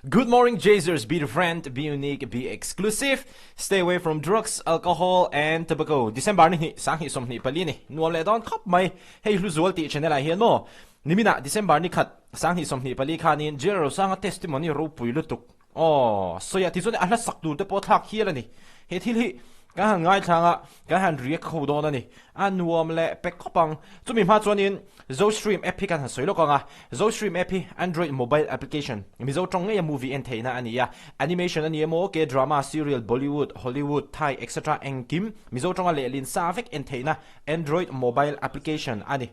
Good morning, Jazers. Be different, be unique, be exclusive. Stay away from drugs, alcohol, and tobacco. December ni sang hi som ni pali ni. Nuam le don khop mai. Hey hluzual ti channel a hian mo. Nimina December ni khat sang hi som ni pali khanin Lalrosanga'n testimony ro pui lutuk. Oh, so ya ti zone ahla sakdu te po thak hi la ni. He thil hi ka han ngai thanga ka han riak kho do na ni anuam le pek khopang chumi ma chuanin Zostream app kan han soilo ka nga Zostream app Android mobile application mizo tong nge movie en theina ania animation ani mo ke drama serial Bollywood Hollywood Thai etc engkim mizo tong le lin savek en theina Android mobile application ani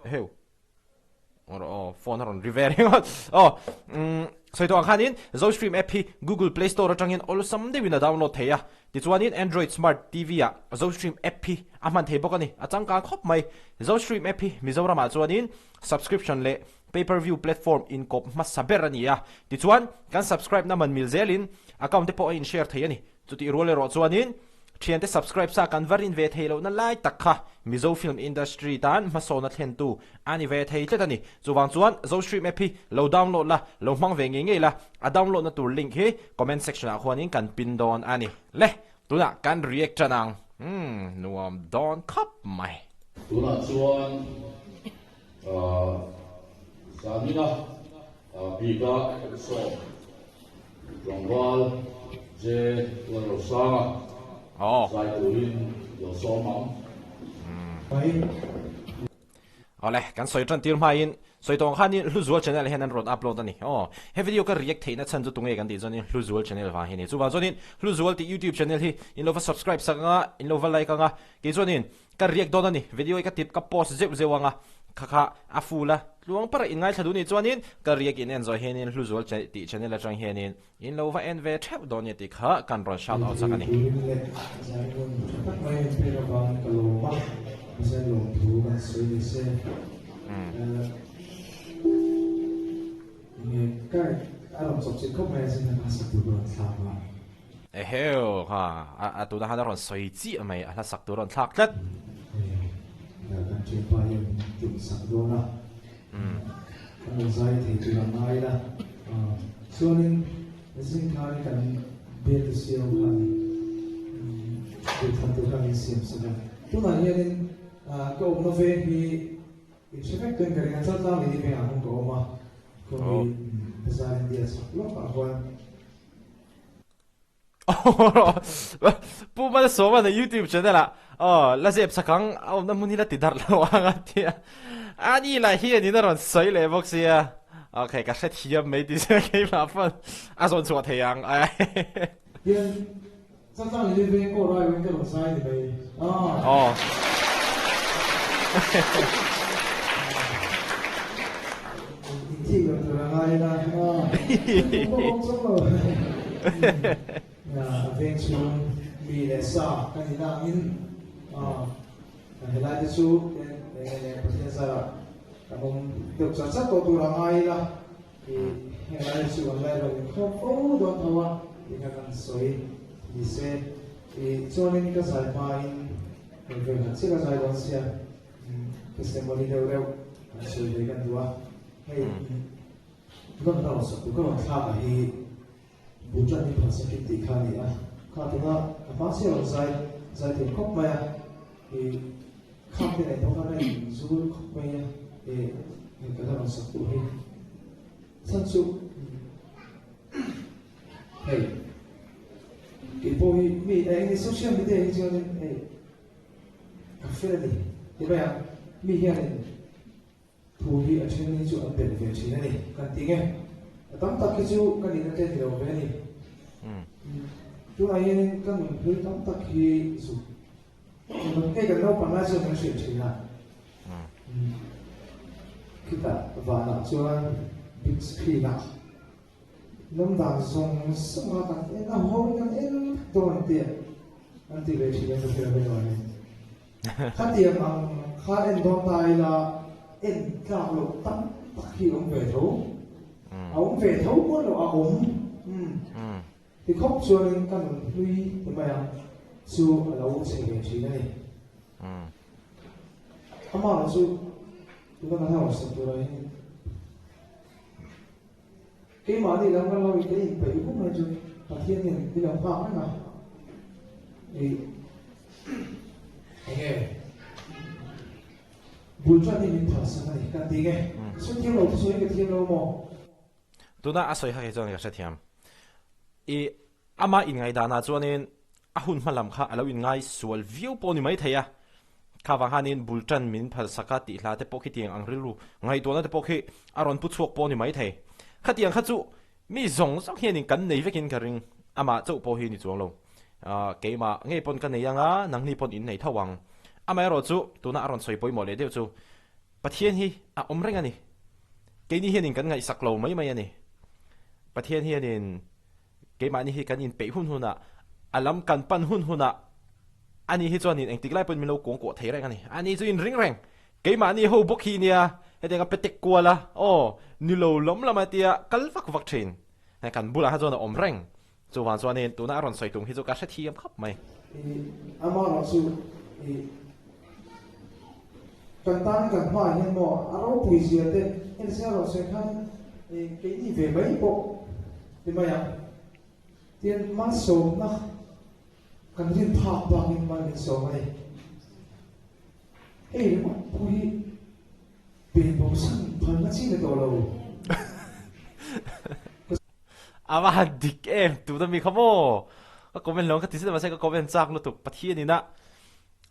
heu or phone ron revering so ito ang kanin Zostream app Google Play Store atangin all someday wina download theya tichuanin Android Smart TV ya Zostream app aman thebo kani atang ka khop mai Zostream app mizoram chuanin subscription le pay-per-view platform in kop masaberania tichuan kan subscribe naman milzelin account po in share theyani chuti role ro chuanin Chiante subscribe sa kan varin ve thelo na lai takha mizo film industry tan masona thlentu ani ve thei tletani chuwang chuan Zostream app lo download la lo mang ve nge la a download na tur link he comment section a khwanin kan pin don ani le tuna kan react chanang nuam don khap mai tuna chuan samina biga so rongwal je Lalrosanga'n Sai tuin yo so mong. Ole, kan soi tran tir main, soi tong khanin hluzual channel henan ron upload ani. He video ka react theina chan chu tunge kan ti zonin hluzual channel wa hini. Chuwa zonin hluzual ti YouTube channel hi in lova subscribe sa nga, in lova like nga. Ki zonin ka react don ani. Video ka tip ka post zeu nga. Kaka afula luang para in ngai thadu ni chuanin ka react in enjoy henin hluzual ti channel atang henin in lova env thap don ni ti kha kan ron shout out sakani eheu ha atu da hadaron soi chi mai ala sak tu ron thak tat kan jumpa yang jumpa sakdona kan zai thì tu làm ai la cho nên xin khai kan biết được siêu kan được tham tu kan siêu sao tu là như nên câu nó về thì sẽ phải cần cái này cho ta đi về hàng của mà còn bây giờ đi sao lúc mà quan pu ma so ma na YouTube channel la la zep sakang au na muni la tidar la wa tia ani la hi ni na ron soi le box ya okay ka set hi mai di se ke ma fan a son chuat theyang ai yên sao ta đi về cô rồi bên cái lồng sai thì về thì là từ ngày là không có bên chú bị lệ sa cái gì đó in cái này là chú cái sao là mình được sản xuất của tụi nó ai là thì cái này chú còn lại rồi không có đồ thua thì cái con soi thì sẽ thì cho nên cái giải pháp in về cái sẽ cái giải pháp sẽ cái sẽ mới đều đều soi về cái đó hay con tàu sập con tàu tháp thì bukan di pasal kita kali ya. Kalau kita pasal orang saya tengok maya, kami ni orang lain zuhur maya, kita orang satu ni, sansu, hey, kita ni social media ni jangan kafe ni, dia bayar, ni tuhi action ni tu ambil versi ni, kan tinggal. Tắm tắc cái chú cái gì nó trên thì đầu về đi, chú này nên các mình cứ tắm tắc khi dù mình cái gần đâu bằng lá sơn nó chuyển chỉ là khi ta và là cho bị khi nào nông đàn dùng sống hoạt động em nào hôn em toàn tiền anh tỷ lệ chỉ là thực hiện bên ngoài khá tiền bằng khá em đón tay là em cao lộ tắm tắc khi ông về thấu ông về thấu quá rồi ông thì khóc cho nên các mình hlui thì mày su lâu sẽ về chuyện này Hmar su chúng ta nói học sự rồi cái mà đi làm cái cái phải cũng là chụp và thiên thì đi làm phạm đấy mà thì nghe buồn cho thì mình thở sang này cái gì nghe số thiên lâu số cái thiên lâu mò tu na asoi ha ke chon ka sathiam i ama in ngai dana chuanin ahun malam kha alo in ngai sual view poni mai theya khawang hanin bultan min phal saka ti hla te pokhi tiang angrilu ngai to na te pokhi aron pu chuak poni mai the khatiang kha chu mi zong sak hian in kan nei vekin ka ring ama chu po hi ni chuang lo keima ngei pon kan nei anga nang ni pon in nei thawang ama ro chu tuna aron soi poi mo le deu chu pathian hi a omrenga ni ke ni hian in kan ngai sak lo mai mai ani pathian hian in keima ni hi kan in pe hun huna alam kan pan hun huna ani hi chuan in engtik lai pon mi lo kong ko thei reng ani ani chu in ring reng keima ni ho bok hi nia hedenga petek kwala ni lo lom lama tia kal vak vak thin he kan bula ha chuan om reng chu wan chuan in tuna aron soi tung hi chu ka hre thiam khap mai ama lo chu kan tan kan hma hian mo aro pui sia te en sia lo se khan cái gì về mấy bộ thì mà ya tiền mang số na cần tiền tháp bằng nhưng mà tiền số này ấy mà pui tiền bổ sung phần nó chỉ là đồ lâu ama dik em tu da mi khamo ka comment long ka tisida ma sai ka comment chak lu tu pathia ni na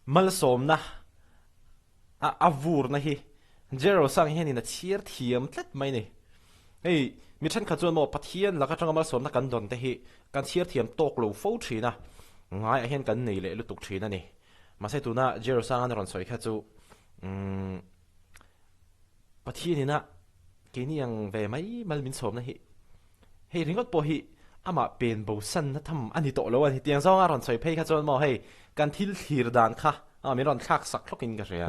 mal som na avur na hi zero sang hian in a chiar thiam tlet mai ni hey mi than kha chuan mo pathian la ka tanga mal som na kan don te hi kan chiar thiam tok lo fo thina ngai a hian kan nei le lu tuk thina ni ma sai tu na zero sang an ron soi kha chu pathian ni na ke ni ang ve mai mal min som na hi hey ringot po hi ama pen bo san na tham ani to lo ani tiang zong a ron soi phei kha chuan mo hey kan thil thir dan kha mi ron thak sak thlokin ka ria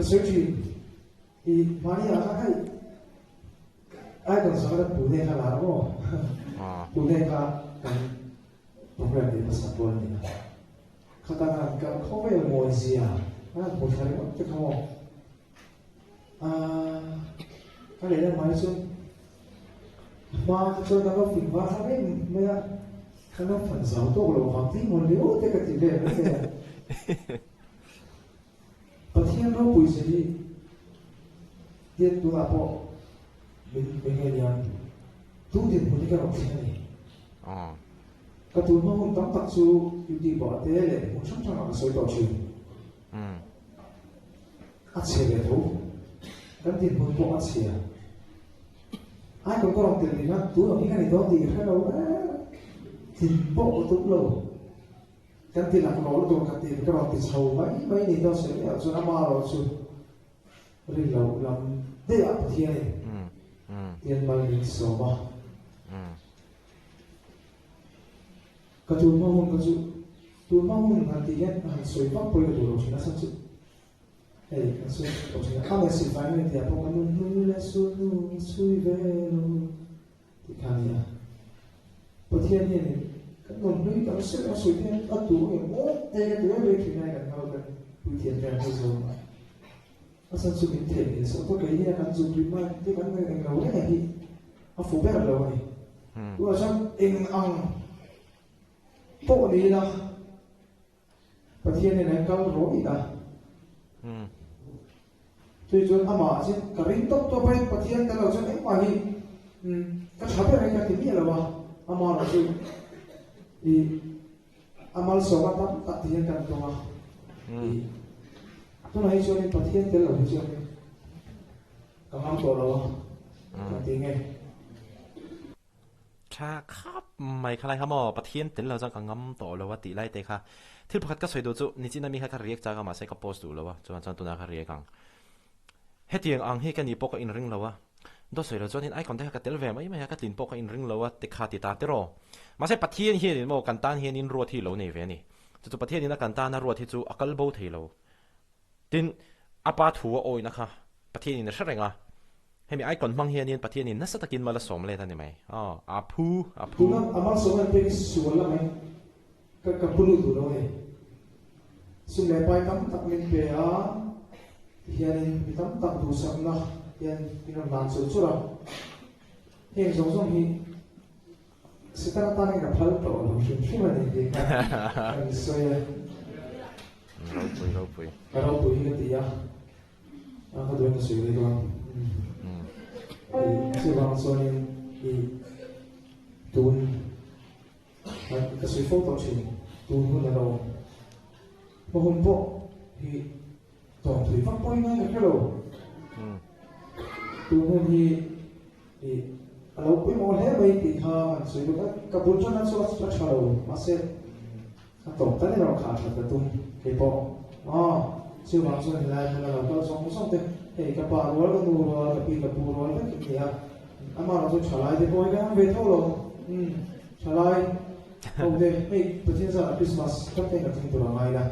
thì Maria hay ai còn sống được bù đê khá là đúng không? Bù đê khá cái program để bắt buồn này, khá ta làm cái không phải ngồi gì à, một cái đó chắc không? Cái này là mấy xuân, mà cho nó phình vào cái đấy mới là cái nó phần sáu tô là hoàng tí một liếu thế cái gì đấy nó thế, và thiên nó bùi gì tiền tu apa mình nghe yang tu tiền pun kita nak sini. Kalau tu mau tak tak su di bawah teh le, macam macam nak soi tau cuy. Asyik le tu, kan tiền pun tu asyik. Ai cũng có lòng tiền thì nó tu ở cái này đó thì phải đâu tiền bộ tu lâu. Kan tiền là nó tu kan tiền cái lòng tiền sâu mấy này đó sẽ ở chỗ nào mà rồi su. Rồi lâu lắm. Đây là tiền này, tiền bằng những số mà, cái chú mong muốn hàng tiền hàng suy phát bồi đồ rồi nó sản xuất, hey, cái suy, cái này sinh phải nên thì ଆପଣ cái nuôi suy về rồi, thì cái này, bữa thiên này, cái nguồn nuôi cái suy thiên, ở tủ cái mốt, đây tủ cái chuyện này là nào cái bữa thiên cái này rồi mà. Asan su min thể thì số có cái gì kan dùng cái mai cái kan người ngầu đấy thì nó phù hợp đâu này rồi xong in ăn bộ đi là và thiên này cao rồi đã tôi cho anh mà chứ cái ring tóc tôi phải và thiên cái nào cho anh mà đi cái tháp này cái gì là mà anh mà là chứ thì anh mà số cái tóc tại thiên cái đó thì tôi nói cho nên pathian tới là cho nên cảm ơn tổ lo tiếng nghe cha khắp mày khai hả mò pathian tới là rằng cả ngắm tổ lo vắt tỷ lại thế kha thil pakhat ka soi do chu ni china mi kha ka riek cha ka ma sai ka post du lo wa chuan chuan tuna kha riek ang hetiang ang he ka ni poka in ring lo wa do soi lo chuan in ai kon te ka tel ve mai mai ka tin poka in ring lo wa te kha ti ta te ro ma sai pathian hi ni mo kan tan hi in ro thi lo nei ve ni chu pathian ni na kan tan na ro thi chu akal bo thei lo tin apa thua oi na kha pathian in na hrenga hemi ai kon mang hian in pathian in na sa takin mala som le ta ni mai apu tuna amal som an pe su la mai ka pulu tu lo he su le pai tam tak min pe a hian in tam tak tu sam na hian in nan su chu ra he song song hi Sekarang tani ka phal to lo shin chuma ni de ka an soya Rau pui. karo tu hi ti ya ang ka do na sui le don si wang so ni i tun ka sui photo chin tun hu na lo mo hum po hi tong thui fak poi na ka lo tun hu hi i alo pui mo he mai ti ha sui lo ka bun chon na so sa chalo ma se ka tong ta ni lo kha ka tum ke po siêu vàng xuân thì là có sống sống thế thì các bạn nói là nụ là bị là bù nói là cái gì à mà nó tôi trả lại thì coi cái về thâu rồi trả lại không thế hey tự nhiên là Christmas các cái ting tụi nó là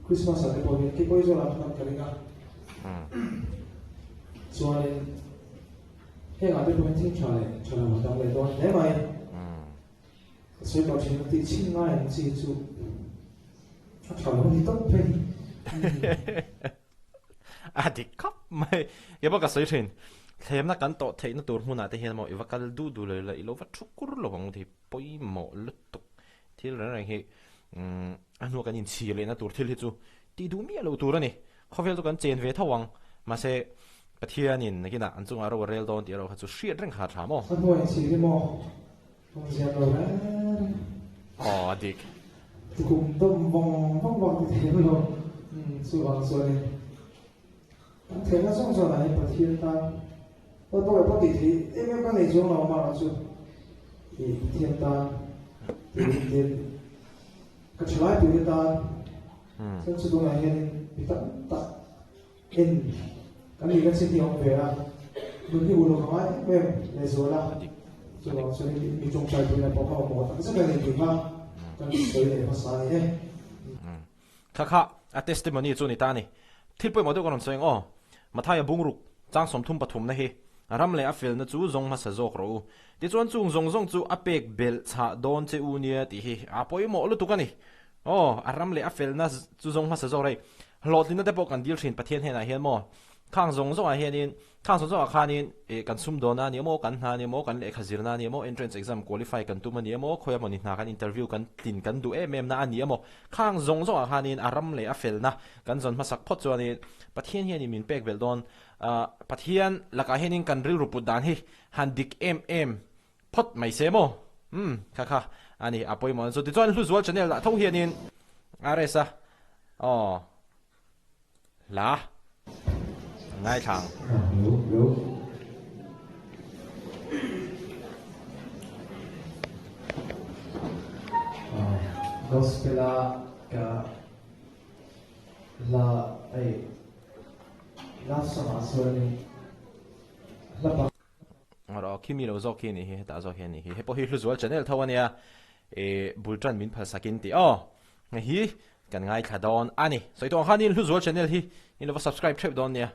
Christmas là cái coi rồi làm cái gì à cho nên cái là cái ting trả lại một đồng này thôi nếu mà所以导致我哋亲爱人记住，他trả lời thì tốt thôi. Thì khóc mày cái bác cái sợi thìn thêm nó cắn tọt thấy nó tụt hôn à thì hiện mọi vật cái du lại lại lố vắt chúc cút lố bằng thì bôi mỏ lứt tục thì là này thì anh nuôi cái nhìn xì lên nó tụt thì hết chú thì đủ mía lố tụt rồi nè khó phải tụi cái chén về thâu vàng mà sẽ bắt thiên nhìn cái nào anh chung ở đâu rail down thì ở đâu chú shit răng hạt thảm anh nuôi xì đi mò không gì đâu đấy đi cùng tâm vòng thì thế rồi sự vàng rồi thế nó xong rồi này bắt thiên ta tôi bắt tỷ thì em cái này xuống nào mà nó xuống thì thiên ta thì cái trở lại từ ta xong sự này hiện bị tắt in cái gì cái sự điều về là đôi khi buồn nói về để rồi là rồi cho nên bị trông trời tôi là bỏ vào một cái rất là nhiều mà cái sự này nó sai đấy khá testimony cho người ta này thiết bơi mà tôi còn nói rằng mà thay bung rục trang sớm thum pathum này ram le afil na chu zong ma sa zok ro ti chuan chung zong chu apek bel cha don che unia ti hi apoi mo lu tukani aram le afil na chu zong ma sa zok rei lotlin na te pok kan dil thin pathian he na hian mo khang zong a hianin khang zong a khanin kan sum don ani mo kan na ni mo kan le khazir na ni mo entrance exam qualify kan tu mani mo khoya moni na kan interview kan tin kan du em na ani mo khang zong a khanin aram le afil na kan zon ma sak phot chu ani pathian hian min pek bel don pathian laka henin kan ril rupu dan hi handik phot mai se mo kha ani apoi mon so ti chuan hluzual channel la tho hianin aresa la ngai thang đúng gospel là ai la sama suani la ba ro kimi lo zo ki ni hi ta zo he ni hi po hi hluzual channel thawania bultran min phal sakin ti hi kan ngai thadon ani soito hanin hluzual channel hi in lo subscribe trip don nia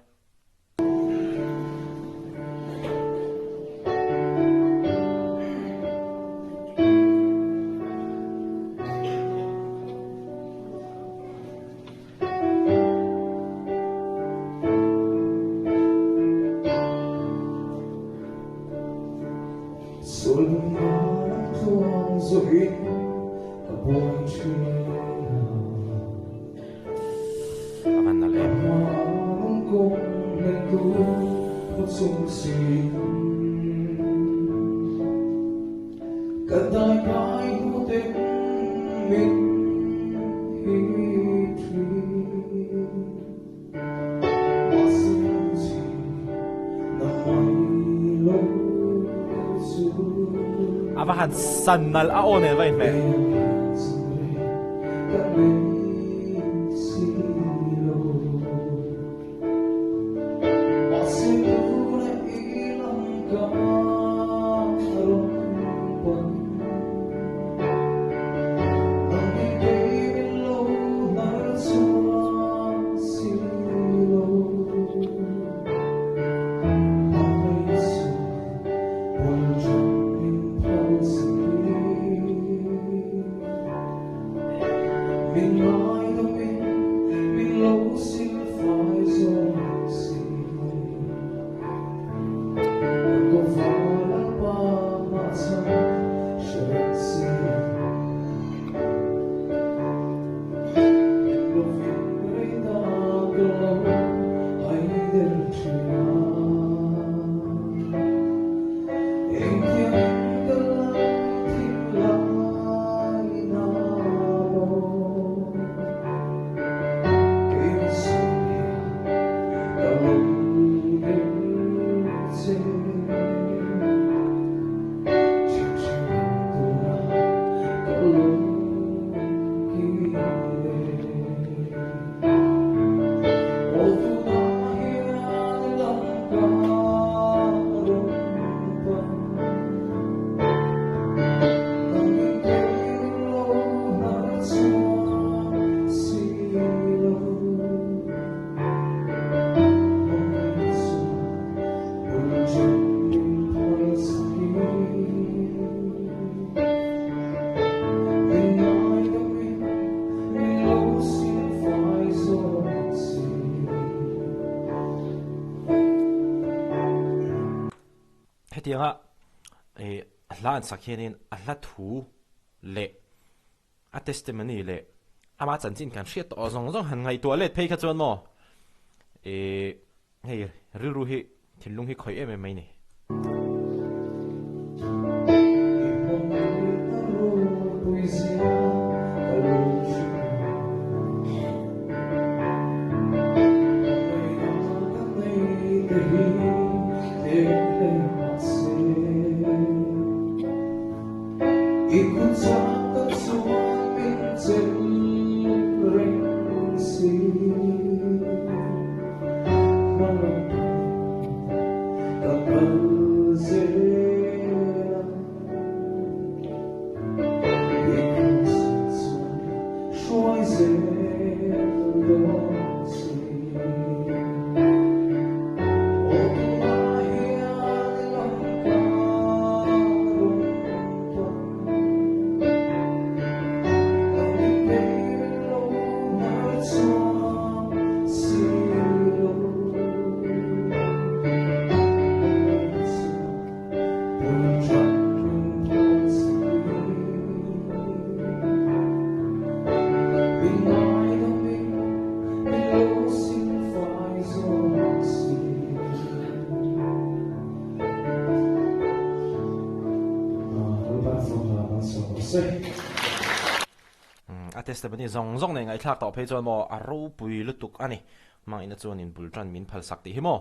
avahan sannal aone vain me Mình lan sak hianin a hla thu le a testimony le ama chanchin kan hriat to zong zong han ngai to let phei kha chuan mo hei riru hi thilung hi khoi em mai ni testimony zong zong nei ngai thlak to phei chuan mo a ro pui lutuk ani mang ina chuan in bultran min phal sak ti hi mo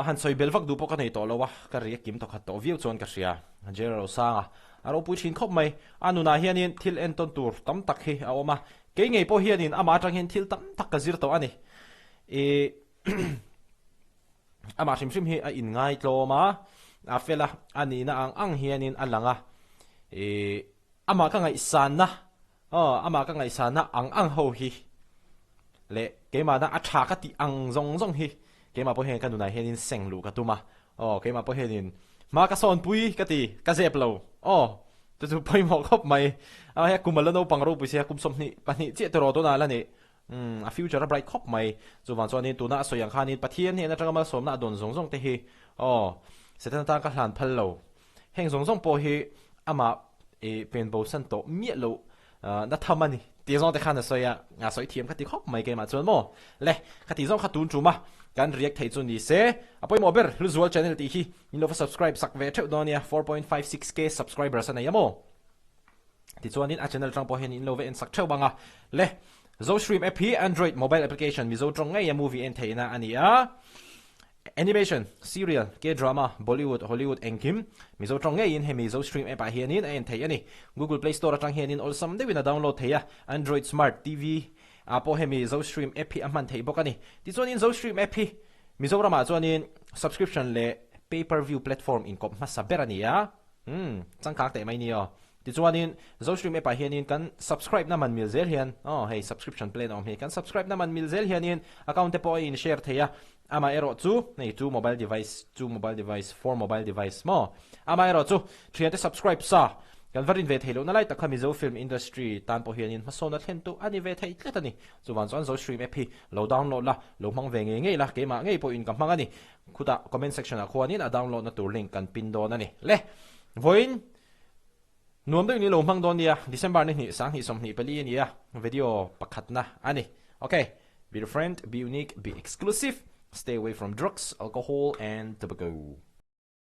han soi belvak du poka nei to lowa ka ri kim to khat to viu chuan ka ria jero sanga a ro pui thin khop mai anuna hianin thil en ton tur tam tak hi a oma ke ngei po hianin ama tang hin thil tam tak ka zir to ani ama shim hi a in ngai tloma a fela ani na ang hianin alanga ama ka ngai san na ama ka ngai san na ang ho hi le keima na a tha ka ti ang zong zong hi keima po hen ka nunai henin seng lu ka tuma keima po henin ma ka son pui ka ti ka zep lo tu poi mo khop mai a he kumala no pangro pu se kum som ni pani che to ro to na la ni a future bright khop mai chu wan chuan ni tu na so yang khanin pathian ni na tanga som na don zong zong te hi setan ta ka hlan phal lo heng zong zong po hi ama pen bo san to mie lo na thamani ti zong te khana soya nga soi thiam khati khop mai ke ma chuan mo le khati zong khatun chuma kan react thei chu ni se apoi mo ber hluzual channel ti hi in lo subscribe sak ve theu donia 4.56k subscribers ana yamo ti chuan in a channel tang po hen in lo ve en sak theu banga le zo stream app hi android mobile application mi zo tong ngai ya movie en theina ania animation, serial, K-drama, Bollywood, Hollywood, engkim. Mizo trong ngayon he mizo stream app hianin ayan thaya ni. Google Play Store atang hianin all someday wina download thaya. Android Smart TV. Apo he mizo stream app hi aman thaya boka ni. Di chuanin zo stream app hi. Mizo rama chuanin subscription le pay-per-view platform in kop masabera niya. Changkak te may niyo. Di chuanin zo stream app hianin kan subscribe naman milzel hian. Hey subscription plan om hi kan subscribe naman milzel hianin account te po in share thaya. Ama ero chu nei 2 mobile device 4 mobile device mo ama ero chu thiate subscribe sa kan varin ve thelo na lai ta khami zo film industry tan po hianin masona thlen tu ani ve thei tlatani chuwan chuan zo stream app hi lo download la lo mang ve nge la ke ma ngei po in kam hang ani khuda comment section a khwanin a download na tur link kan pin don ani le voin nuam dei ni lo mang don dia December ni sang hi som ni pali ni ya video pakhat na ani okay be the friend be unique be exclusive. Stay away from drugs, alcohol, and tobacco.